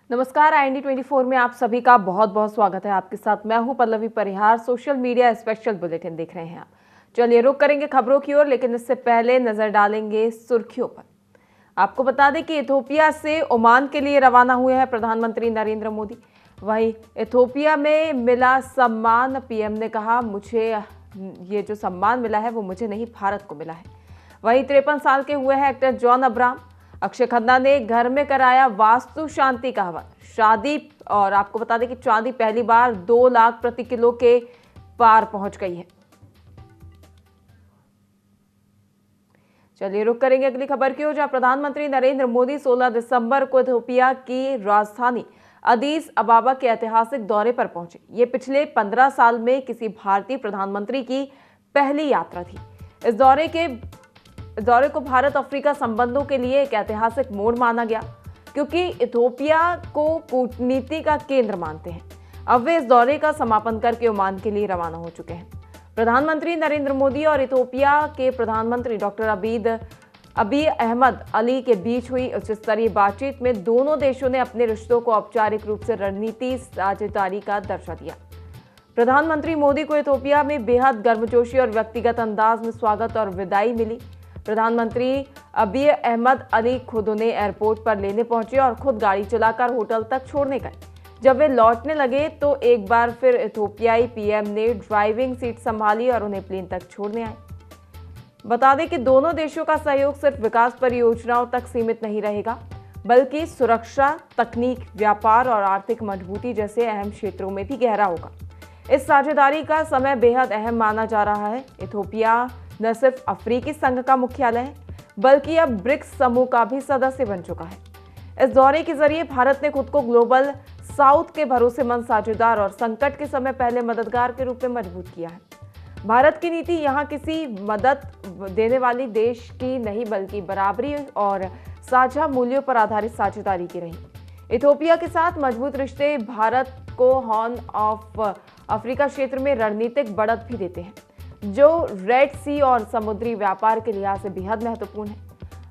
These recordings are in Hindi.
नमस्कार, IND24 में आप सभी का बहुत बहुत स्वागत है। आपके साथ मैं हूं पल्लवी परिहार। सोशल मीडिया स्पेशल बुलेटिन देख रहे हैं आप। चलिए रुक करेंगे खबरों की ओर, लेकिन इससे पहले नजर डालेंगे सुर्खियों पर। आपको बता दें कि इथोपिया से ओमान के लिए रवाना हुए हैं प्रधानमंत्री नरेंद्र मोदी। वहीं इथोपिया में मिला सम्मान, पीएम ने कहा मुझे ये जो सम्मान मिला है वो मुझे नहीं, भारत को मिला है। वहीं 53 साल के हुए हैं actor John Abraham. Akshay Khanna ने घर में कराया वास्तु शांति का हवन। शादी, और आपको बता दें कि चांदी पहली बार 2 लाख प्रति किलो के पार पहुंच गई है। चलिए रुक करेंगे अगली खबर की ओर, जहां प्रधानमंत्री नरेंद्र मोदी 16 दिसंबर को इथियोपिया की राजधानी अदीस अबाबा के ऐतिहासिक दौरे पर पहुंचे। ये पिछले 15 साल में किसी भारतीय प्रधानमंत्री की पहली यात्रा थी। इस दौरे को भारत अफ्रीका संबंधों के लिए एक ऐतिहासिक मोड़ माना गया, क्योंकि इथोपिया को कूटनीति का केंद्र मानते हैं। अब वे इस दौरे का समापन करके ओमान के लिए रवाना हो चुके हैं। प्रधानमंत्री नरेंद्र मोदी और इथोपिया के प्रधानमंत्री डॉक्टर अबी अहमद अली के बीच हुई उच्च स्तरीय बातचीत में दोनों देशों ने अपने रिश्तों को औपचारिक रूप से रणनीति साझेदारी का दर्जा दिया। प्रधानमंत्री मोदी को इथोपिया में बेहद गर्मजोशी और व्यक्तिगत अंदाज में स्वागत और विदाई मिली। प्रधानमंत्री अबी अहमद अली खुद उन्हें एयरपोर्ट पर लेने पहुंचे और खुद गाड़ी चलाकर होटल तक छोड़ने गए। जब वे लौटने लगे तो एक बार फिर इथोपियाई पीएम ने ड्राइविंग सीट संभाली और उन्हें प्लेन तक छोड़ने आए। बता दें कि दोनों देशों का सहयोग सिर्फ विकास परियोजनाओं तक सीमित नहीं रहेगा, बल्कि सुरक्षा, तकनीक, व्यापार और आर्थिक मजबूती जैसे अहम क्षेत्रों में भी गहरा होगा। इस साझेदारी का समय बेहद अहम माना जा रहा है। इथोपिया न सिर्फ अफ्रीकी संघ का मुख्यालय है, बल्कि अब ब्रिक्स समूह का भी सदस्य बन चुका है। इस दौरे के जरिए भारत ने खुद को ग्लोबल साउथ के भरोसेमंद साझेदार और संकट के समय पहले मददगार के रूप में मजबूत किया है। भारत की नीति यहाँ किसी मदद देने वाली देश की नहीं, बल्कि बराबरी और साझा मूल्यों पर आधारित साझेदारी की रही। इथोपिया के साथ मजबूत रिश्ते भारत को हॉर्न ऑफ अफ्रीका क्षेत्र में रणनीतिक बढ़त भी देते हैं, जो रेड सी और समुद्री व्यापार के लिहाज से बेहद महत्वपूर्ण है।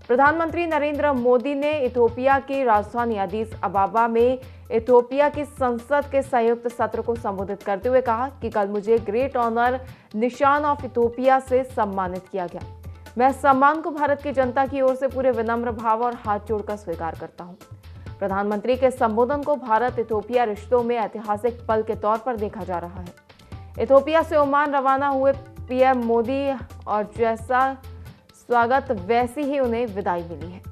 प्रधानमंत्री नरेंद्र मोदी ने इथोपिया की राजधानी अदीस अबाबा में इथोपिया की संसद के संयुक्त सत्र को संबोधित करते हुए कहा कि कल मुझे ग्रेट ऑनर निशान ऑफ इथोपिया से सम्मानित किया गया। मैं सम्मान को भारत की जनता की ओर से पूरे विनम्र भाव और हाथ जोड़कर स्वीकार करता हूं। प्रधानमंत्री के संबोधन को भारत इथोपिया रिश्तों में ऐतिहासिक पल के तौर पर देखा जा रहा है। इथोपिया से ओमान रवाना हुए पीएम मोदी और जैसा स्वागत वैसी ही उन्हें विदाई मिली है।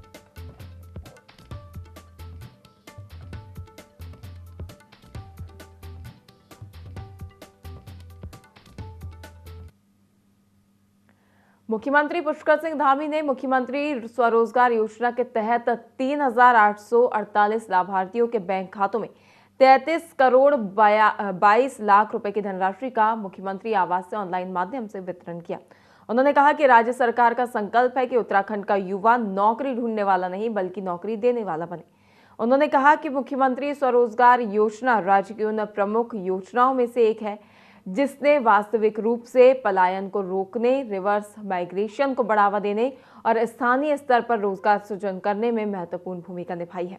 मुख्यमंत्री पुष्कर सिंह धामी ने मुख्यमंत्री स्वरोजगार योजना के तहत 3,848 लाभार्थियों के बैंक खातों में 33 करोड़ 22 लाख रुपए की धनराशि का मुख्यमंत्री आवास से ऑनलाइन माध्यम से वितरण किया। उन्होंने कहा कि राज्य सरकार का संकल्प है कि उत्तराखंड का युवा नौकरी ढूंढने वाला नहीं, बल्कि नौकरी देने वाला बने। उन्होंने कहा कि मुख्यमंत्री स्वरोजगार योजना राज्य की उन प्रमुख योजनाओं में से एक है जिसने वास्तविक रूप से पलायन को रोकने, रिवर्स माइग्रेशन को बढ़ावा देने और स्थानीय स्तर पर रोजगार सृजन करने में महत्वपूर्ण भूमिका निभाई है।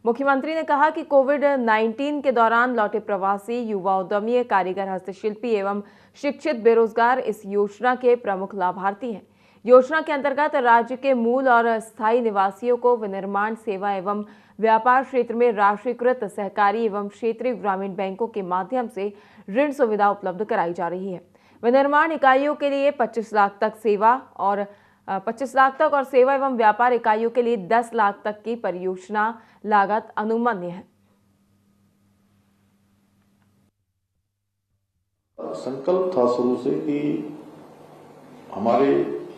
मुख्यमंत्री ने कहा कि कोविड-19 के दौरान लौटे प्रवासी, युवा उद्यमी, कारीगर, हस्तशिल्पी एवं शिक्षित बेरोजगार इस योजना के प्रमुख लाभार्थी हैं। योजना के अंतर्गत राज्य के मूल और स्थायी निवासियों को विनिर्माण, सेवा एवं व्यापार क्षेत्र में राष्ट्रीयकृत सहकारी एवं क्षेत्रीय ग्रामीण बैंकों के माध्यम से ऋण सुविधा उपलब्ध कराई जा रही है। विनिर्माण इकाइयों के लिए 25 लाख तक और सेवा एवं व्यापार इकाइयों के लिए 10 लाख तक की परियोजना लागत अनुमन्य है। संकल्प था शुरू से कि हमारे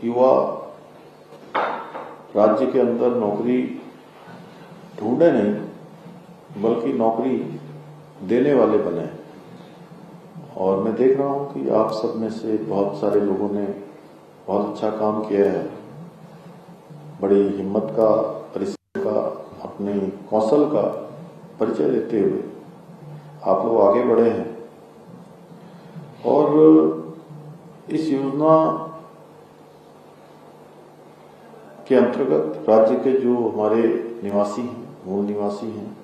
युवा राज्य के अंदर नौकरी ढूंढे नहीं, बल्कि नौकरी देने वाले बने। और मैं देख रहा हूं कि आप सब में से बहुत सारे लोगों ने बहुत अच्छा काम किया है। बड़ी हिम्मत का, परिश्रम का, अपने कौशल का परिचय देते हुए आप लोग आगे बढ़े हैं। और इस योजना के अंतर्गत राज्य के जो हमारे निवासी हैं, मूल निवासी हैं,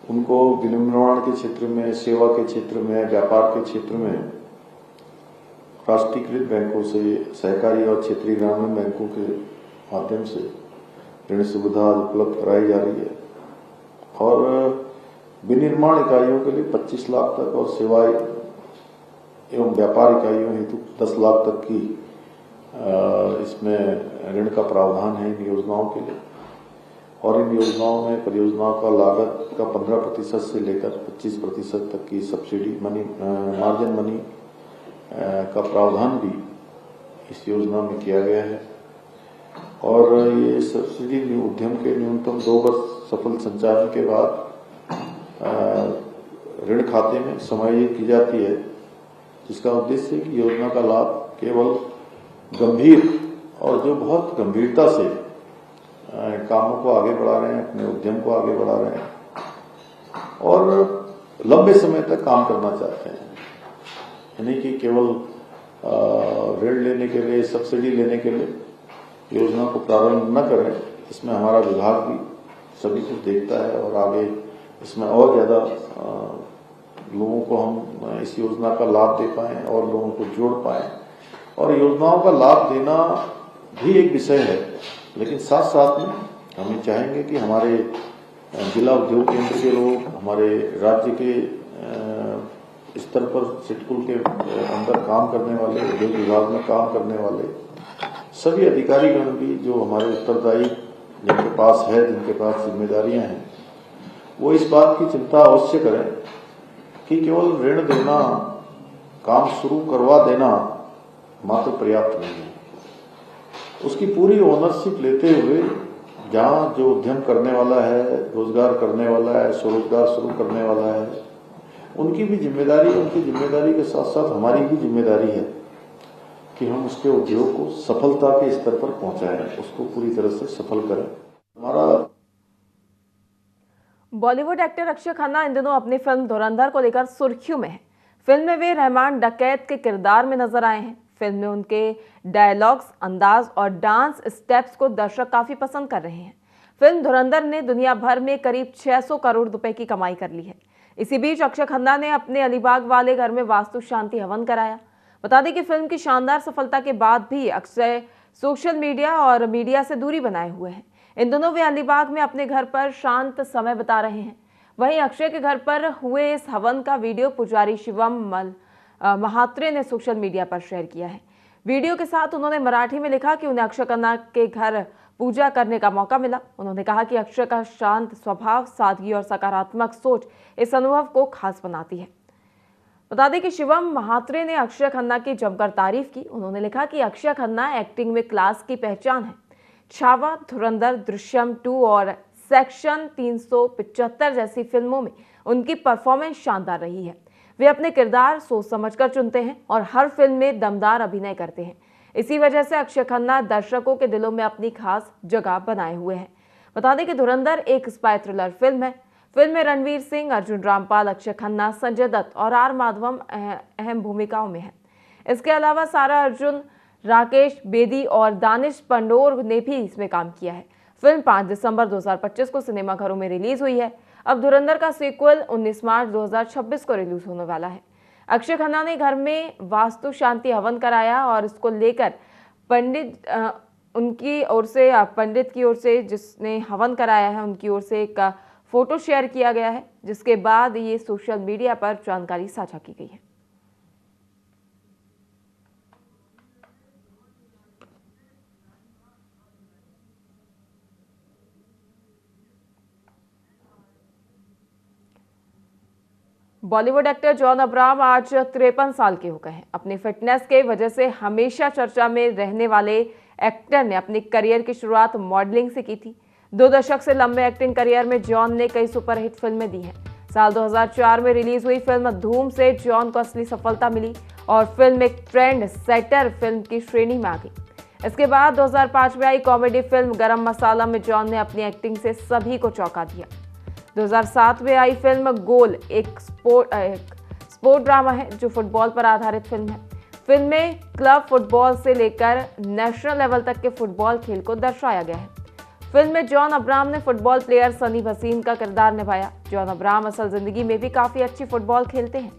उनको विनिर्माण के क्षेत्र में, सेवा के क्षेत्र में, व्यापार के क्षेत्र में राष्ट्रीयकृत बैंकों से, सहकारी और क्षेत्रीय ग्रामीण बैंकों के माध्यम से ऋण सुविधा उपलब्ध कराई जा रही है और विनिर्माण इकाइयों के लिए 25 लाख तक और सेवाएं एवं व्यापार इकाइयों हेतु 10 लाख तक की इसमें ऋण का प्रावधान है इन योजनाओं के लिए। और इन योजनाओं में परियोजनाओं का लागत का 15% से लेकर 25% तक की सब्सिडी मनी, मार्जिन मनी का प्रावधान भी इस योजना में किया गया है। और ये सब्सिडी उद्यम के न्यूनतम 2 वर्ष सफल संचालन के बाद ऋण खाते में समायोजित की जाती है, जिसका उद्देश्य है कि योजना का लाभ केवल गंभीर और जो बहुत गंभीरता से कामों को आगे बढ़ा रहे हैं, अपने उद्यम को आगे बढ़ा रहे हैं और लंबे समय तक काम करना चाहते हैं, यानी कि केवल ऋण लेने के लिए, सब्सिडी लेने के लिए योजना को प्रारंभ न करें। इसमें हमारा विभाग भी सभी कुछ देखता है और आगे इसमें और ज्यादा लोगों को हम इस योजना का लाभ दे पाएं और लोगों को जोड़ पाएं। और योजनाओं का लाभ देना भी एक विषय है, लेकिन साथ साथ में हम चाहेंगे कि हमारे जिला उद्योग केंद्र के लोग, हमारे राज्य के स्तर पर सिडकुल के अंदर काम करने वाले, उद्योग विभाग में काम करने वाले सभी अधिकारीगण भी जो हमारे उत्तरदायी जिनके पास है, जिनके पास जिम्मेदारियां हैं, वो इस बात की चिंता अवश्य करें कि केवल ऋण देना, काम शुरू करवा देना मात्र पर्याप्त नहीं है। उसकी पूरी ओनरशिप लेते हुए जहां जो उद्यम करने वाला है, रोजगार करने वाला है, स्वरोजगार शुरू करने वाला है, उनकी भी जिम्मेदारी, उनकी जिम्मेदारी के साथ साथ हमारी भी जिम्मेदारी है कि हम उसके उद्योग को सफलता के स्तर पर पहुंचाएं, उसको पूरी तरह से सफल करें। हमारा बॉलीवुड एक्टर अक्षय खन्ना इन दिनों अपनी फिल्म धुरंधर को लेकर सुर्खियों में है। फिल्म में वे रहमान डकैत के किरदार में नजर आए हैं। फिल्म में उनके डायलॉग्स, अंदाज और डांस स्टेप्स को दर्शक काफी पसंद कर रहे हैं। फिल्म धुरंधर ने दुनिया भर में करीब 600 करोड़ रुपए की कमाई कर ली है। इसी बीच अक्षय खन्ना ने अपने अलीबाग वाले घर में वास्तु शांति हवन कराया। बता दें कि फिल्म की शानदार सफलता के बाद भी अक्षय सोशल मीडिया और मीडिया से दूरी बनाए हुए हैं। इन दोनों वे अलीबाग में अपने घर पर शांत समय बिता रहे हैं। वहीं अक्षय के घर पर हुए इस हवन का वीडियो पुजारी शिवम महात्रे ने सोशल मीडिया पर शेयर किया है। वीडियो के साथ उन्होंने मराठी में लिखा कि उन्हें अक्षय खन्ना के घर पूजा करने का मौका मिला। उन्होंने कहा कि अक्षय का शांत स्वभाव, सादगी और सकारात्मक सोच इस अनुभव को खास बनाती है। बता दें कि शिवम महात्रे ने अक्षय खन्ना की जमकर तारीफ की। उन्होंने लिखा कि अक्षय खन्ना एक्टिंग में क्लास की पहचान है। छावा, धुरंधर, दृश्यम 2 और सेक्शन 375 जैसी फिल्मों में उनकी परफॉर्मेंस शानदार रही है। वे अपने किरदार सोच समझकर चुनते हैं और हर फिल्म में दमदार अभिनय करते हैं। इसी वजह से अक्षय खन्ना दर्शकों के दिलों में अपनी खास जगह बनाए हुए हैं। बता दें कि धुरंधर एक स्पाई थ्रिलर फिल्म है। फिल्म में रणवीर सिंह, अर्जुन रामपाल, अक्षय खन्ना, संजय दत्त और आर माधवम अहम भूमिकाओं में हैं। इसके अलावा सारा अर्जुन, राकेश बेदी और दानिश पंडोर ने भी इसमें काम किया है। फिल्म 5 दिसंबर 2025 को सिनेमाघरों में रिलीज हुई है। अब धुरंधर का सीक्वल 19 मार्च 2026 को रिलीज होने वाला है। अक्षय खन्ना ने घर में वास्तु शांति हवन कराया और इसको लेकर पंडित की ओर से जिसने हवन कराया है उनकी ओर से एक फोटो शेयर किया गया है, जिसके बाद ये सोशल मीडिया पर जानकारी साझा की गई है। बॉलीवुड एक्टर जॉन अब्राहम आज 53 साल के हो गए हैं। अपनी फिटनेस के वजह से हमेशा चर्चा में रहने वाले एक्टर ने अपनी करियर की शुरुआत मॉडलिंग से की थी। 2 दशक से लंबे एक्टिंग करियर में जॉन ने कई सुपरहिट फिल्में दी हैं। साल 2004 में रिलीज हुई फिल्म धूम से जॉन को असली सफलता मिली और फिल्म एक ट्रेंड सेटर फिल्म की श्रेणी में आ गई। इसके बाद 2005 में आई कॉमेडी फिल्म गरम मसाला में जॉन ने अपनी एक्टिंग से सभी को चौंका दिया। 2007 में आई फिल्म गोल एक स्पोर्ट ड्रामा है जो फुटबॉल पर आधारित फिल्म है। फिल्म में क्लब फुटबॉल से लेकर नेशनल लेवल तक के फुटबॉल खेल को दर्शाया गया है। फिल्म में जॉन अब्राहम ने फुटबॉल प्लेयर सनी भसीन का किरदार निभाया। जॉन अब्राहम असल जिंदगी में भी काफी अच्छी फुटबॉल खेलते हैं,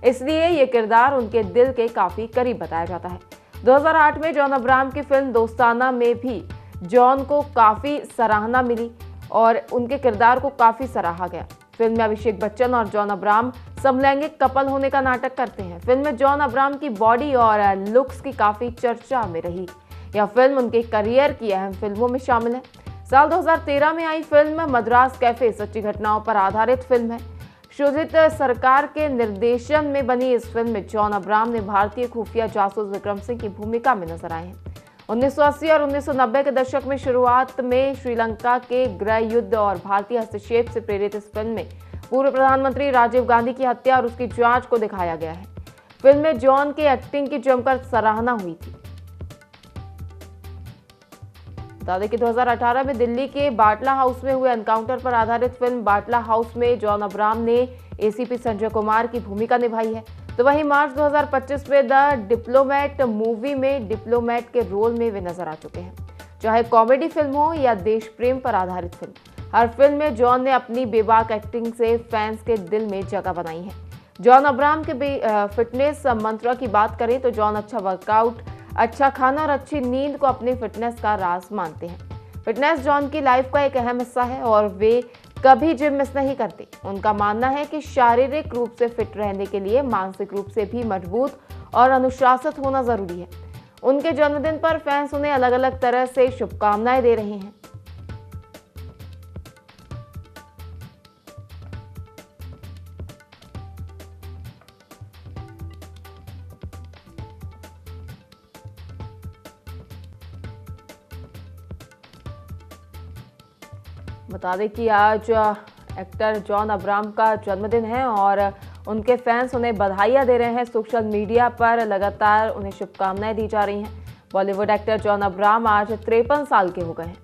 इसलिए ये किरदार उनके दिल के काफी करीब बताया जाता है। 2008 में जॉन अब्राहम की फिल्म दोस्ताना में भी जॉन को काफी सराहना मिली और उनके किरदार को काफी सराहा गया। फिल्म में अभिषेक बच्चन और जॉन अब्राहम समलैंगिक कपल होने का नाटक करते हैं। फिल्म में जॉन अब्राहम की बॉडी और लुक्स की काफी चर्चा में रही। यह फिल्म उनके करियर की अहम फिल्मों में शामिल है। साल 2013 में आई फिल्म मद्रास कैफे सच्ची घटनाओं पर आधारित फिल्म है। शुजित सरकार के निर्देशन में बनी इस फिल्म में जॉन अब्राहम ने भारतीय खुफिया जासूस विक्रम सिंह की भूमिका में नजर आए हैं। 1980 और 1990 के दशक में शुरुआत में श्रीलंका के गृह युद्ध और भारतीय हस्तक्षेप से प्रेरित इस फिल्म में पूर्व प्रधानमंत्री राजीव गांधी की हत्या और उसकी जांच को दिखाया गया है। फिल्म में जॉन के एक्टिंग की जमकर सराहना हुई थी। बता दें कि 2018 में दिल्ली के बाटला हाउस में हुए एनकाउंटर पर आधारित फिल्म बाटला हाउस में जॉन अब्राहम ने एसीपी संजय कुमार की भूमिका निभाई है। तो वहीं मार्च 2025 में द डिप्लोमेट मूवी में डिप्लोमेट के रोल में वे नजर आ चुके हैं। चाहे कॉमेडी फिल्म हो या देश प्रेम पर आधारित फिल्म, हर फिल्म में जॉन ने अपनी बेबाक एक्टिंग से फैंस के दिल में जगह बनाई है। जॉन अब्राहम के फिटनेस मंत्र की बात करें तो जॉन अच्छा वर्कआउट, अच्छा खाना और अच्छी नींद को अपनी फिटनेस का राज मानते हैं। फिटनेस जॉन की लाइफ का एक अहम हिस्सा है और वे कभी जिम मिस नहीं करते। उनका मानना है कि शारीरिक रूप से फिट रहने के लिए मानसिक रूप से भी मजबूत और अनुशासित होना जरूरी है। उनके जन्मदिन पर फैंस उन्हें अलग अलग तरह से शुभकामनाएं दे रहे हैं। बता दें कि आज एक्टर जॉन अब्राहम का जन्मदिन है और उनके फैंस उन्हें बधाइयां दे रहे हैं। सोशल मीडिया पर लगातार उन्हें शुभकामनाएं दी जा रही हैं। बॉलीवुड एक्टर जॉन अब्राहम आज 53 साल के हो गए हैं।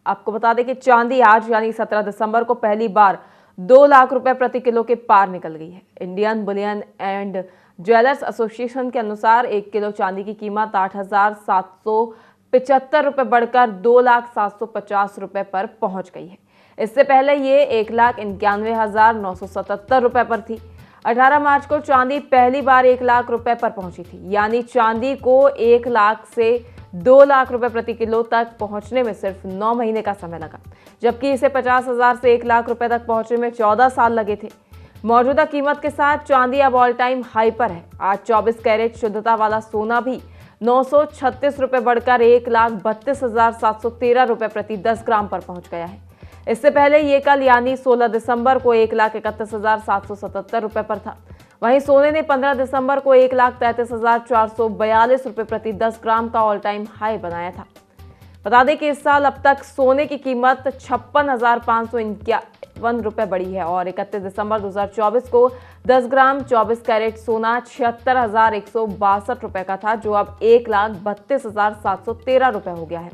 आपको बता दें कि चांदी आज यानी 17 दिसंबर को पहली बार 2 लाख रुपए प्रति किलो के पार निकल गई है। Indian Boolean and jewellers association के अनुसार 1 किलो चांदी की कीमत 8,775 रुपए बढ़कर 2,750 रुपए पर पहुंच गई है। इससे पहले ये 1,91,977 रुपए पर थी। 18 मार्च को चांदी पहली बार 1 लाख रुपए पर पहुंची थी, यानी चांदी को 1 लाख से 2 लाख रुपए प्रति किलो तक पहुंचने में सिर्फ 9 महीने का समय लगा, जबकि इसे 50,000 से 1 लाख रुपए तक पहुंचने में 14 साल लगे थे। मौजूदा कीमत के साथ चांदी अब ऑल टाइम हाई पर है। आज 24 कैरेट शुद्धता वाला सोना भी 936 रुपए बढ़कर 1,32,713 रुपए प्रति 10 ग्राम पर पहुंच गया है। इससे पहले ये कल यानी 16 दिसंबर को 1,31,777 रुपए पर था। वहीं सोने ने 15 दिसंबर को 1,33,442 रुपए प्रति 10 ग्राम का ऑल टाइम हाई बनाया था। बता दें कि इस साल अब तक सोने की कीमत 56,551 रुपए बढ़ी है और 31 दिसंबर 2024 को 10 ग्राम 24 कैरेट सोना 76,162 रुपए का था, जो अब 1,32,713 रुपए हो गया है।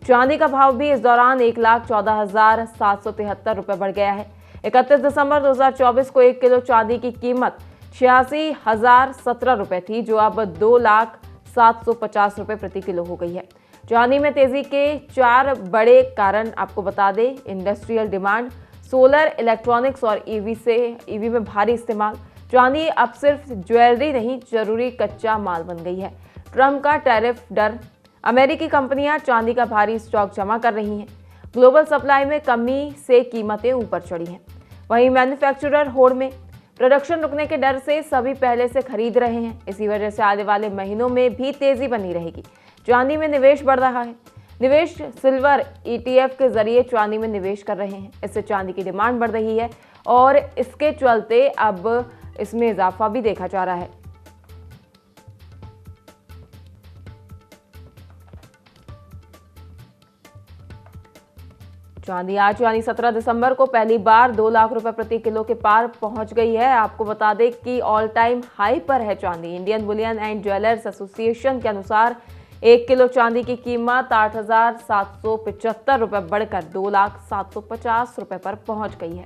चांदी का भाव भी इस दौरान 1,14,773 रुपए बढ़ गया है। 31 दिसंबर 2024 को 1 किलो चांदी की कीमत 86,017 रुपए थी, जो अब 2,0750 रुपए प्रति किलो हो गई है। चांदी में तेजी के 4 बड़े कारण आपको बता दें: इंडस्ट्रियल डिमांड, सोलर, इलेक्ट्रॉनिक्स और ईवी में भारी इस्तेमाल। चांदी अब सिर्फ ज्वेलरी नहीं, जरूरी कच्चा माल बन गई है। ट्रंप का टैरिफ डर, अमेरिकी कंपनियां चांदी का भारी स्टॉक जमा कर रही हैं। ग्लोबल सप्लाई में कमी से कीमतें ऊपर चढ़ी हैं। वहीं मैन्युफैक्चरर होड़ में, प्रोडक्शन रुकने के डर से सभी पहले से खरीद रहे हैं। इसी वजह से आने वाले महीनों में भी तेजी बनी रहेगी। चांदी में निवेश बढ़ रहा है। निवेश सिल्वर ETF के जरिए चांदी में निवेश कर रहे हैं। इससे चांदी की डिमांड बढ़ रही है और इसके चलते अब इसमें इजाफा भी देखा जा रहा है। चांदी आज यानी 17 दिसंबर को पहली बार 2 लाख रुपए प्रति किलो के पार पहुंच गई है। आपको बता दें कि ऑल टाइम हाई पर है चांदी। Indian Boolean and jewellers association के अनुसार 1 किलो चांदी की कीमत 8,775 रुपए बढ़कर 2,750 रुपए पर पहुंच गई है।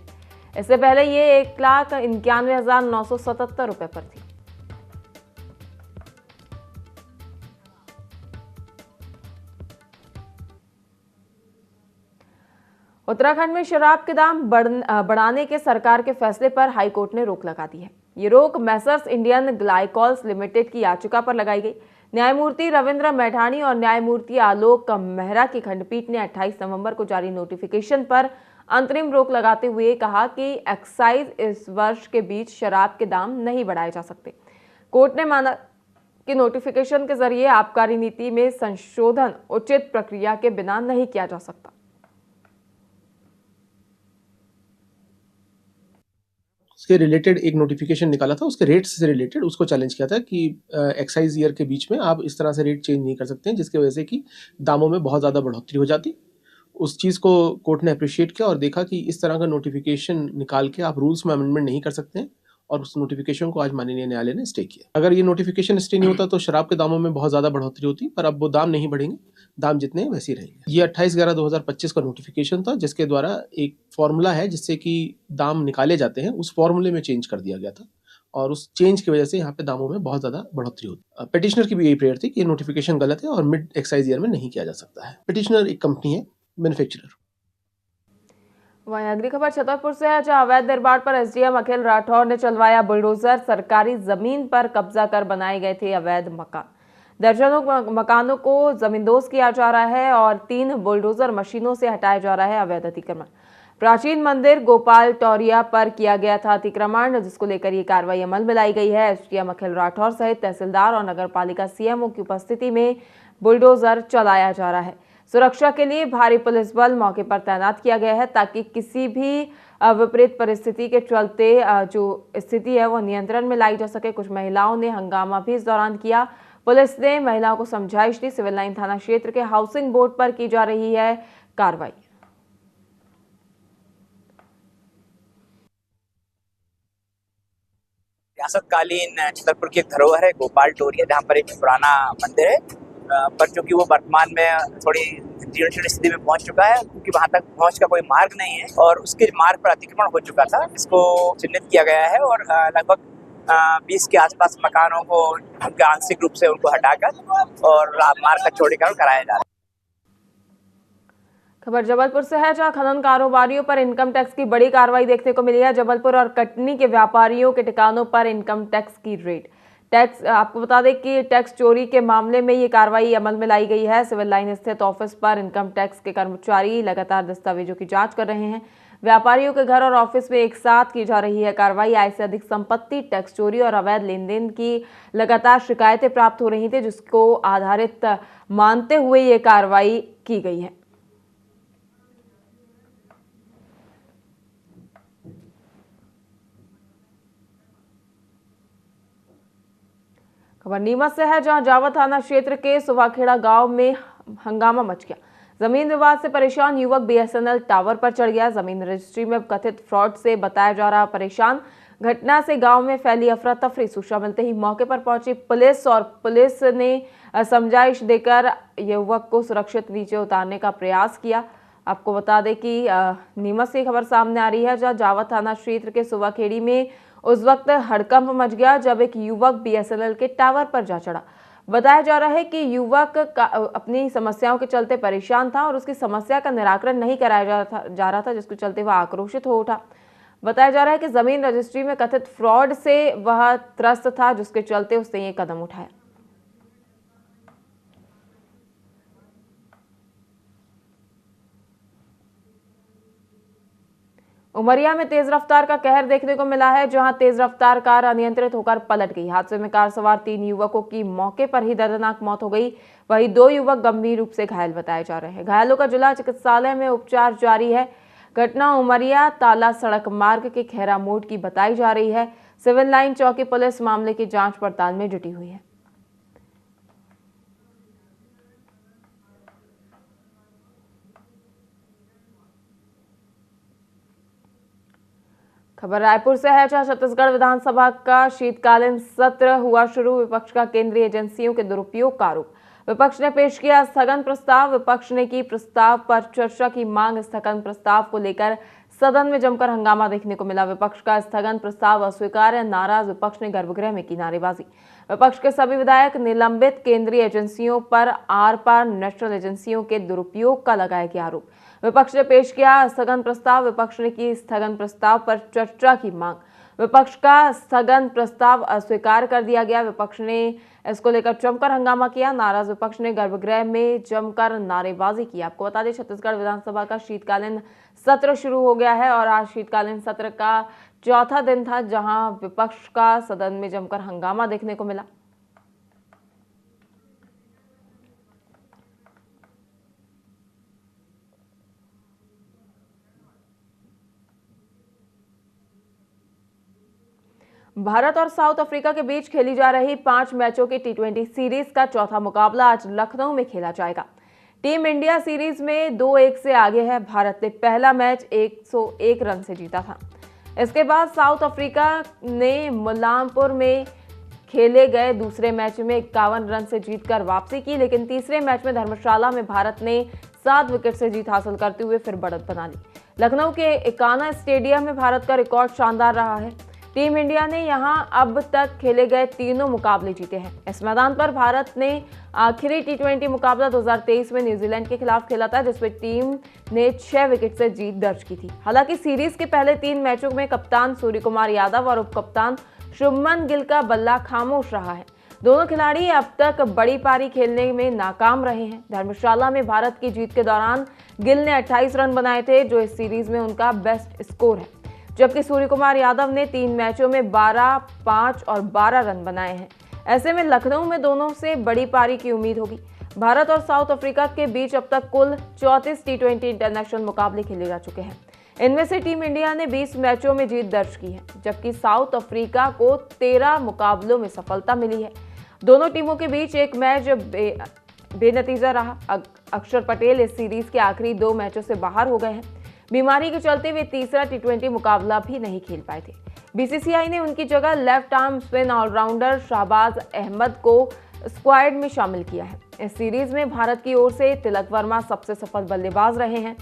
इससे पहले ये 1,91,977 रुपए पर थी। उत्तराखंड में शराब के दाम बढ़ाने के सरकार के फैसले पर हाईकोर्ट ने रोक लगा दी है। ये रोक मैसर्स इंडियन ग्लाइकॉल्स लिमिटेड की याचिका पर लगाई गई। न्यायमूर्ति रविंद्र मैठाणी और न्यायमूर्ति आलोक मेहरा की खंडपीठ ने 28 नवंबर को जारी नोटिफिकेशन पर अंतरिम रोक लगाते हुए कहा कि एक्साइज इस वर्ष के बीच शराब के दाम नहीं बढ़ाए जा सकते। कोर्ट ने माना कि नोटिफिकेशन के जरिए आबकारी नीति में संशोधन उचित प्रक्रिया के बिना नहीं किया जा सकता। उसके रिलेटेड एक नोटिफिकेशन निकाला था, उसके रेट्स से रिलेटेड उसको चैलेंज किया था कि एक्साइज ईयर के बीच में आप इस तरह से रेट चेंज नहीं कर सकते हैं जिसकी वजह से कि दामों में बहुत ज़्यादा बढ़ोतरी हो जाती। उस चीज़ को कोर्ट ने अप्रिशिएट किया और देखा कि इस तरह का नोटिफिकेशन निकाल के आप रूल्स में अमेंडमेंट नहीं कर सकते हैं और उस नोटिफिकेशन को आज माननीय न्यायालय ने स्टे किया। अगर ये नोटिफिकेशन स्टे नहीं होता तो शराब के दामों में बहुत ज़्यादा बढ़ोतरी होती, पर अब वो दाम नहीं बढ़ेंगे, दाम जितने हैं वैसे ही रहेंगे। ये 28/11/2025 का नोटिफिकेशन था जिसके द्वारा एक फॉर्मूला है जिससे कि दाम निकाले जाते हैं, उस फॉर्मूले में चेंज कर दिया गया था और उस चेंज की वजह से यहाँ पे दामों में बहुत ज़्यादा बढ़ोतरी होती। पिटिशनर की भी यही प्रेयर थी कि ये नोटिफिकेशन गलत है और मिड एक्साइज ईयर में नहीं किया जा सकता है। पिटिशनर एक कंपनी है, मैन्युफैक्चरर। वहीं अगली खबर छतरपुर से है, जहां अवैध निर्माण पर एसडीएम अखिल राठौर ने चलवाया बुलडोजर। सरकारी जमीन पर कब्जा कर बनाए गए थे अवैध मकान। दर्जनों मकानों को जमींदोज किया जा रहा है और 3 बुलडोजर मशीनों से हटाया जा रहा है अवैध अतिक्रमण। प्राचीन मंदिर गोपाल टोरिया पर किया गया था अतिक्रमण, जिसको लेकर ये कार्रवाई अमल में लाई गई है। एसडीएम अखिल राठौर सहित तहसीलदार और नगरपालिका सीएमओ की उपस्थिति में बुलडोजर चलाया जा रहा है। सुरक्षा के लिए भारी पुलिस बल मौके पर तैनात किया गया है ताकि किसी भी विपरीत परिस्थिति के चलते जो स्थिति है वो नियंत्रण में लाई जा सके। कुछ महिलाओं ने हंगामा भी इस दौरान किया। पुलिस ने महिलाओं को समझाइश दी। सिविल लाइन थाना क्षेत्र के हाउसिंग बोर्ड पर की जा रही है कार्रवाई। रियासतकालीन छतरपुर की धरोहर है गोपाल टोरिया, जहाँ पर एक पुराना मंदिर है, पर चूंकि वो वर्तमान में थोड़ी जीर्ण स्थिति में पहुंच चुका है क्योंकि वहां तक पहुंच का कोई मार्ग नहीं है और उसके मार्ग पर अतिक्रमण हो चुका था। इसको चिन्हित किया गया है और लगभग 20 के आसपास मकानों को आंशिक रूप से उनको हटाकर और मार्ग का चौड़ीकरण कराया जा रहा है। खबर जबलपुर से है, जहां खनन कारोबारियों पर इनकम टैक्स की बड़ी कार्रवाई देखने को मिली है। जबलपुर और कटनी के व्यापारियों के ठिकानों पर इनकम टैक्स की रेड। टैक्स आपको बता दें कि टैक्स चोरी के मामले में ये कार्रवाई अमल में लाई गई है। सिविल लाइन स्थित ऑफिस पर इनकम टैक्स के कर्मचारी लगातार दस्तावेजों की जांच कर रहे हैं। व्यापारियों के घर और ऑफिस में एक साथ की जा रही है कार्रवाई। आय से अधिक संपत्ति, टैक्स चोरी और अवैध लेन देन की लगातार शिकायतें प्राप्त हो रही थी, जिसको आधारित मानते हुए ये कार्रवाई की गई है। खबर नीमच से है, जहां जावा थाना क्षेत्र के सुवाखेड़ा गांव में हंगामा मच गया। जमीन विवाद से परेशान युवक बीएसएनएल टावर पर चढ़ गया। जमीन रजिस्ट्री में कथित फ्रॉड से बताया जा रहा परेशान। घटना से गांव में फैली अफरा तफरी। सूचना मिलते ही मौके पर पहुंची पुलिस और पुलिस ने समझाइश देकर युवक को सुरक्षित नीचे उतारने का प्रयास किया। आपको बता दें कि नीमच से खबर सामने आ रही है, जहां जावा थाना क्षेत्र के सुवाखेड़ी में उस वक्त हड़कंप मच गया जब एक युवक बीएसएनएल के टावर पर जा चढ़ा। बताया जा रहा है कि युवक अपनी समस्याओं के चलते परेशान था और उसकी समस्या का निराकरण नहीं कराया जा रहा था, जिसके चलते वह आक्रोशित हो उठा। बताया जा रहा है कि जमीन रजिस्ट्री में कथित फ्रॉड से वह त्रस्त था, जिसके चलते उसने ये कदम उठाया। उमरिया में तेज रफ्तार का कहर देखने को मिला है, जहां तेज रफ्तार कार अनियंत्रित होकर पलट गई। हादसे में कार सवार 3 युवकों की मौके पर ही दर्दनाक मौत हो गई। वहीं 2 युवक गंभीर रूप से घायल बताए जा रहे हैं। घायलों का जिला चिकित्सालय में उपचार जारी है। घटना उमरिया ताला सड़क मार्ग के खैरा मोड़ की बताई जा रही है। सिविल लाइन चौकी पुलिस मामले की जांच पड़ताल में जुटी हुई है। खबर रायपुर से है, जहां छत्तीसगढ़ विधानसभा का शीतकालीन सत्र हुआ शुरू। विपक्ष का केंद्रीय एजेंसियों के दुरुपयोग का आरोप। विपक्ष ने पेश किया स्थगन प्रस्ताव। विपक्ष ने की प्रस्ताव पर चर्चा की मांग। स्थगन प्रस्ताव को लेकर सदन में जमकर हंगामा देखने को मिला। विपक्ष का स्थगन प्रस्ताव अस्वीकार्य। नाराज विपक्ष ने गर्भगृह में की नारेबाजी। विपक्ष के सभी विधायक निलंबित। केंद्रीय एजेंसियों पर आर पार नेशनल एजेंसियों के दुरुपयोग का लगाया गया आरोप। विपक्ष ने पेश किया स्थगन प्रस्ताव। विपक्ष ने की स्थगन प्रस्ताव पर चर्चा की मांग। विपक्ष का स्थगन प्रस्ताव अस्वीकार कर दिया गया। विपक्ष ने इसको लेकर जमकर हंगामा किया। नाराज विपक्ष ने गर्भगृह में जमकर नारेबाजी की। आपको बता दें, छत्तीसगढ़ विधानसभा का शीतकालीन सत्र शुरू हो गया है और आज शीतकालीन सत्र का चौथा दिन था, जहां विपक्ष का सदन में जमकर हंगामा देखने को मिला। भारत और साउथ अफ्रीका के बीच खेली जा रही 5 मैचों की T20 सीरीज का चौथा मुकाबला आज लखनऊ में खेला जाएगा। टीम इंडिया सीरीज में 2-1 से आगे है। भारत ने पहला मैच 101 रन से जीता था। इसके बाद साउथ अफ्रीका ने मुलामपुर में खेले गए दूसरे मैच में 51 रन से जीतकर वापसी की, लेकिन तीसरे मैच में धर्मशाला में भारत ने 7 विकेट से जीत हासिल करते हुए फिर बढ़त बना ली। लखनऊ के एकाना स्टेडियम में भारत का रिकॉर्ड शानदार रहा है। टीम इंडिया ने यहां अब तक खेले गए तीनों मुकाबले जीते हैं। इस मैदान पर भारत ने आखिरी T20 मुकाबला 2023 में न्यूजीलैंड के खिलाफ खेला था, जिसमें टीम ने 6 विकेट से जीत दर्ज की थी। हालांकि सीरीज के पहले 3 मैचों में कप्तान सूर्य कुमार यादव और उप कप्तान शुभमन गिल का बल्ला खामोश रहा है। दोनों खिलाड़ी अब तक बड़ी पारी खेलने में नाकाम रहे हैं। धर्मशाला में भारत की जीत के दौरान गिल ने 28 रन बनाए थे, जो इस सीरीज में उनका बेस्ट स्कोर है, जबकि सूर्य कुमार यादव ने 3 मैचों में 12, 5 और 12 रन बनाए हैं। ऐसे में लखनऊ में दोनों से बड़ी पारी की उम्मीद होगी। भारत और साउथ अफ्रीका के बीच अब तक कुल 34 T20 इंटरनेशनल मुकाबले खेले जा चुके हैं। इनमें से टीम इंडिया ने 20 मैचों में जीत दर्ज की है, जबकि साउथ अफ्रीका को 13 मुकाबलों में सफलता मिली है। दोनों टीमों के बीच एक मैच बेनतीजा रहा। अक्षर पटेल इस सीरीज के आखिरी 2 मैचों से बाहर हो गए हैं। बीमारी के चलते वे तीसरा T20 मुकाबला भी नहीं खेल पाए थे। बीसीसीआई ने उनकी जगह left arm spin allrounder Shahbaz Ahmed को स्क्वाड में शामिल किया है। इस सीरीज में भारत की ओर से तिलक वर्मा सबसे सफल बल्लेबाज रहे हैं।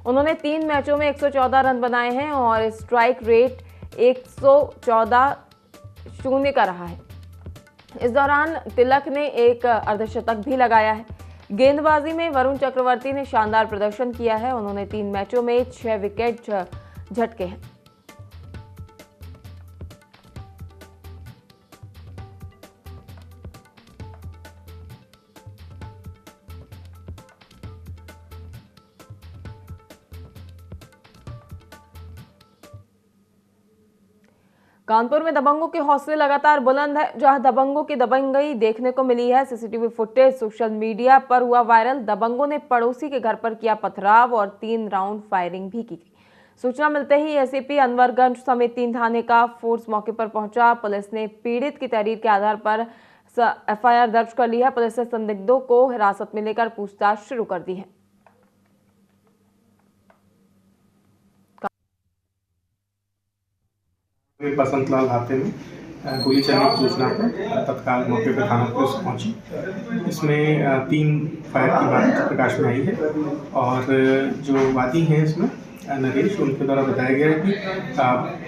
उन्होंने 3 मैचों में 114 रन बनाए हैं और स्ट्राइक रेट 114.0 का रहा है। इस दौरान तिलक ने एक अर्धशतक भी लगाया है। गेंदबाजी में वरुण चक्रवर्ती ने शानदार प्रदर्शन किया है। उन्होंने 3 मैचों में 6 विकेट झटके हैं। कानपुर में दबंगों के हौसले लगातार बुलंद है। जहां दबंगों की दबंगई देखने को मिली है। सीसीटीवी फुटेज सोशल मीडिया पर हुआ वायरल। दबंगों ने पड़ोसी के घर पर किया पथराव और 3 राउंड फायरिंग भी की। सूचना मिलते ही एसीपी अनवरगंज समेत 3 थाने का फोर्स मौके पर पहुंचा। पुलिस ने पीड़ित की तहरीर के आधार पर एफआईआर दर्ज कर ली है। पुलिस ने संदिग्धों को हिरासत में लेकर पूछताछ शुरू कर दी है। बसंत लाल हाथे में गोली चलने की सूचना पर तत्काल मौके पर थाना पुलिस पहुंची। इसमें 3 फायर की बात प्रकाश में आई है और जो वादी हैं इसमें नरेश, उनके द्वारा बताया गया है कि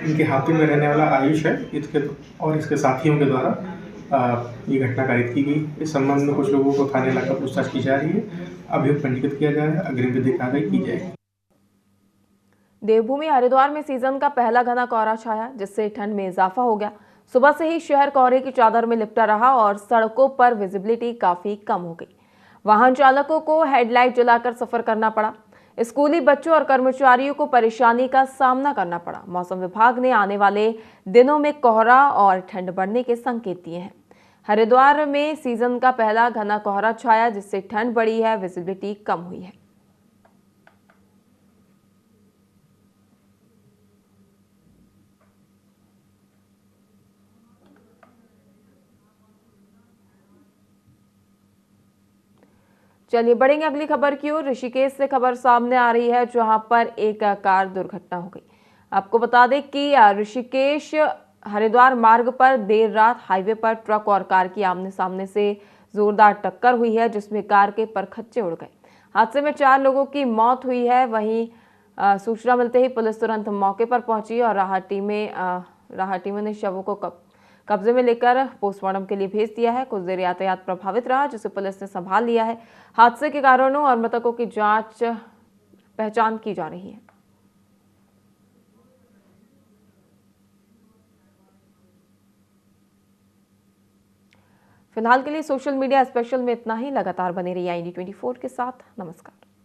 इनके हाथे में रहने वाला आयुष है और इसके साथियों के द्वारा ये घटना कारित की गई। इस संबंध में कुछ लोगों को थाने लाकर पूछताछ की जा रही है। अभियोग पंजीकृत किया जा रहा है। अग्रिम विधिक कार्रवाई की जाएगी। देवभूमि हरिद्वार में सीजन का पहला घना कोहरा छाया, जिससे ठंड में इजाफा हो गया। सुबह से ही शहर कोहरे की चादर में लिपटा रहा और सड़कों पर विजिबिलिटी काफी कम हो गई। वाहन चालकों को हेडलाइट जलाकर सफर करना पड़ा। स्कूली बच्चों और कर्मचारियों को परेशानी का सामना करना पड़ा। मौसम विभाग ने आने वाले दिनों में कोहरा और ठंड बढ़ने के संकेत दिए हैं। हरिद्वार में सीजन का पहला घना कोहरा छाया, जिससे ठंड बढ़ी है, विजिबिलिटी कम हुई है। चलिए बढ़ेंगे अगली खबर की ओर। ऋषिकेश से खबर सामने आ रही है, जहां पर एक कार दुर्घटना हो गई। आपको बता दें कि ऋषिकेश हरिद्वार मार्ग पर देर रात हाईवे पर ट्रक और कार की आमने सामने से जोरदार टक्कर हुई है, जिसमें कार के परखच्चे उड़ गए। हादसे में 4 लोगों की मौत हुई है। वहीं सूचना मिलते ही पुलिस तुरंत मौके पर पहुंची और राहत टीमों ने शवों को कब्जे में लेकर पोस्टमार्टम के लिए भेज दिया है। कुछ देर यातायात प्रभावित रहा, जिसे पुलिस ने संभाल लिया है। हादसे के कारणों और मृतकों की जांच पहचान की जा रही है। फिलहाल के लिए सोशल मीडिया स्पेशल में इतना ही। लगातार बने रहिए IND24 के साथ। नमस्कार।